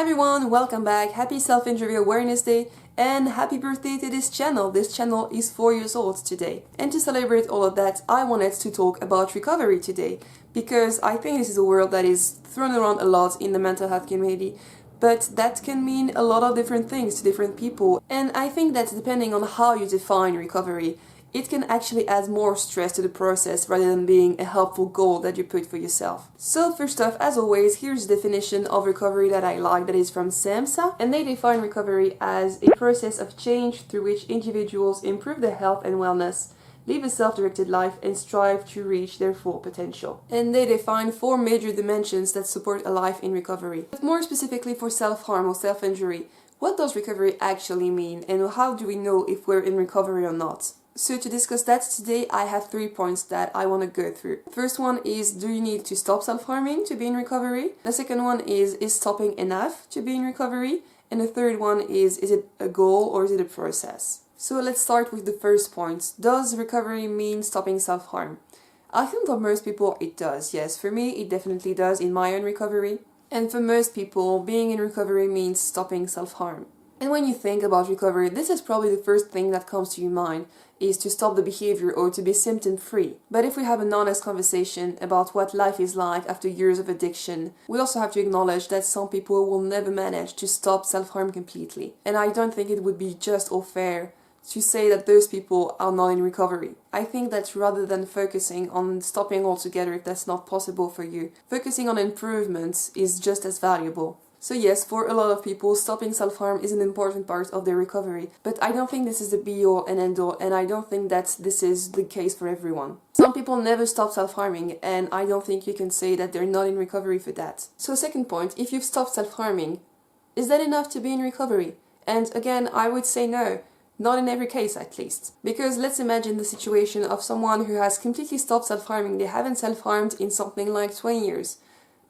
everyone, welcome back, happy Self-Injury Awareness Day and happy birthday to this channel. This channel is 4 years old today. And to celebrate all of that, I wanted to talk about recovery today because I think this is a word that is thrown around a lot in the mental health community, but that can mean a lot of different things to different people. And I think that depending on how you define recovery, it can actually add more stress to the process rather than being a helpful goal that you put for yourself. So first off, as always, here's the definition of recovery that I like, that is from SAMHSA, and they define recovery as a process of change through which individuals improve their health and wellness, live a self-directed life, and strive to reach their full potential. And they define 4 major dimensions that support a life in recovery. But more specifically for self-harm or self-injury, what does recovery actually mean, and how do we know if we're in recovery or not? So to discuss that today, I have 3 points that I want to go through. First one is, do you need to stop self-harming to be in recovery? The second one is stopping enough to be in recovery? And the third one is it a goal or is it a process? So let's start with the first point. Does recovery mean stopping self-harm? I think for most people it does, yes. For me, it definitely does in my own recovery. And for most people, being in recovery means stopping self-harm. And when you think about recovery, this is probably the first thing that comes to your mind, is to stop the behavior or to be symptom-free. But if we have an honest conversation about what life is like after years of addiction, we also have to acknowledge that some people will never manage to stop self-harm completely. And I don't think it would be just or fair to say that those people are not in recovery. I think that rather than focusing on stopping altogether if that's not possible for you, focusing on improvements is just as valuable. So yes, for a lot of people, stopping self-harm is an important part of their recovery, but I don't think this is the be-all and end-all, and I don't think that this is the case for everyone. Some people never stop self-harming, and I don't think you can say that they're not in recovery for that. So second point, if you've stopped self-harming, is that enough to be in recovery? And again, I would say no. Not in every case, at least. Because let's imagine the situation of someone who has completely stopped self-harming. They haven't self-harmed in something like 20 years.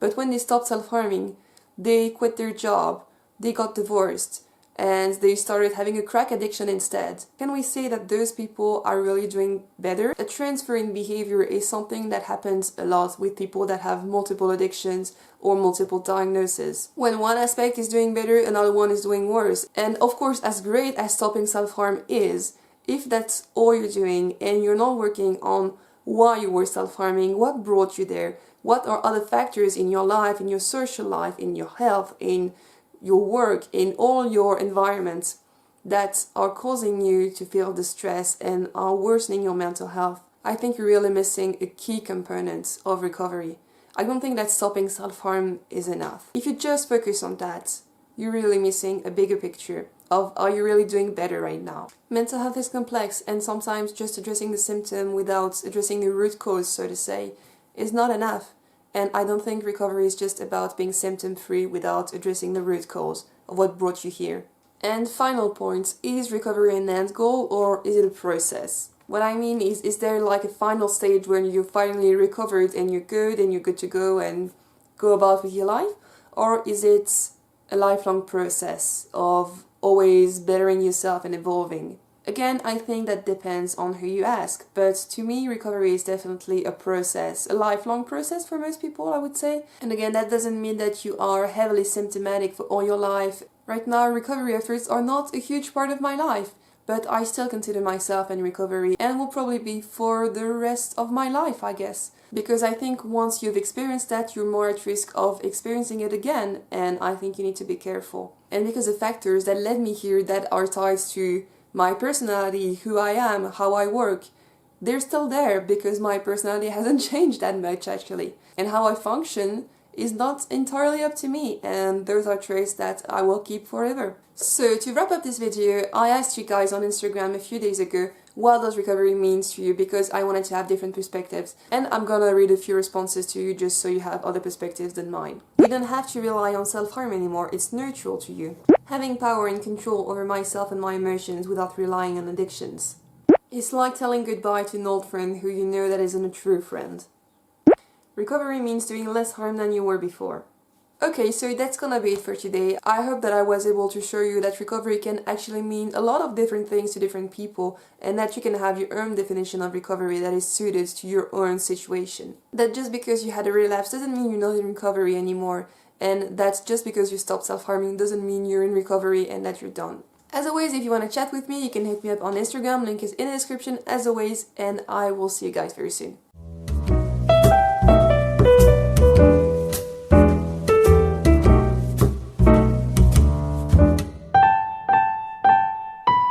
But when they stopped self-harming, they quit their job, they got divorced, and they started having a crack addiction instead. Can we say that those people are really doing better? A transfer in behavior is something that happens a lot with people that have multiple addictions or multiple diagnoses. When one aspect is doing better, another one is doing worse. And of course, as great as stopping self-harm is, if that's all you're doing and you're not working on why you were self-harming, what brought you there, what are other factors in your life, in your social life, in your health, in your work, in all your environments that are causing you to feel distress and are worsening your mental health, I think you're really missing a key component of recovery. I don't think that stopping self-harm is enough. If you just focus on that, you're really missing a bigger picture of, are you really doing better right now? Mental health is complex, and sometimes just addressing the symptom without addressing the root cause, so to say, is not enough. And I don't think recovery is just about being symptom-free without addressing the root cause of what brought you here. And final point, is recovery an end goal or is it a process? What I mean is there like a final stage when you're finally recovered and you're good to go and go about with your life? Or is it a lifelong process of always bettering yourself and evolving? Again, I think that depends on who you ask, but to me, recovery is definitely a process, a lifelong process for most people, I would say. And again, that doesn't mean that you are heavily symptomatic for all your life. Right now, recovery efforts are not a huge part of my life, but I still consider myself in recovery and will probably be for the rest of my life, I guess. Because I think once you've experienced that, you're more at risk of experiencing it again, and I think you need to be careful. And because the factors that led me here that are tied to my personality, who I am, how I work, they're still there because my personality hasn't changed that much actually. And how I function is not entirely up to me, and those are traits that I will keep forever. So to wrap up this video, I asked you guys on Instagram a few days ago, what does recovery mean to you, because I wanted to have different perspectives, and I'm gonna read a few responses to you just so you have other perspectives than mine. You don't have to rely on self-harm anymore, it's neutral to you. Having power and control over myself and my emotions without relying on addictions. It's like telling goodbye to an old friend who you know that isn't a true friend. Recovery means doing less harm than you were before. Okay, so that's gonna be it for today. I hope that I was able to show you that recovery can actually mean a lot of different things to different people, and that you can have your own definition of recovery that is suited to your own situation. That just because you had a relapse doesn't mean you're not in recovery anymore, and that's just because you stopped self-harming doesn't mean you're in recovery and that you're done. As always, if you want to chat with me, you can hit me up on Instagram, link is in the description as always, and I will see you guys very soon.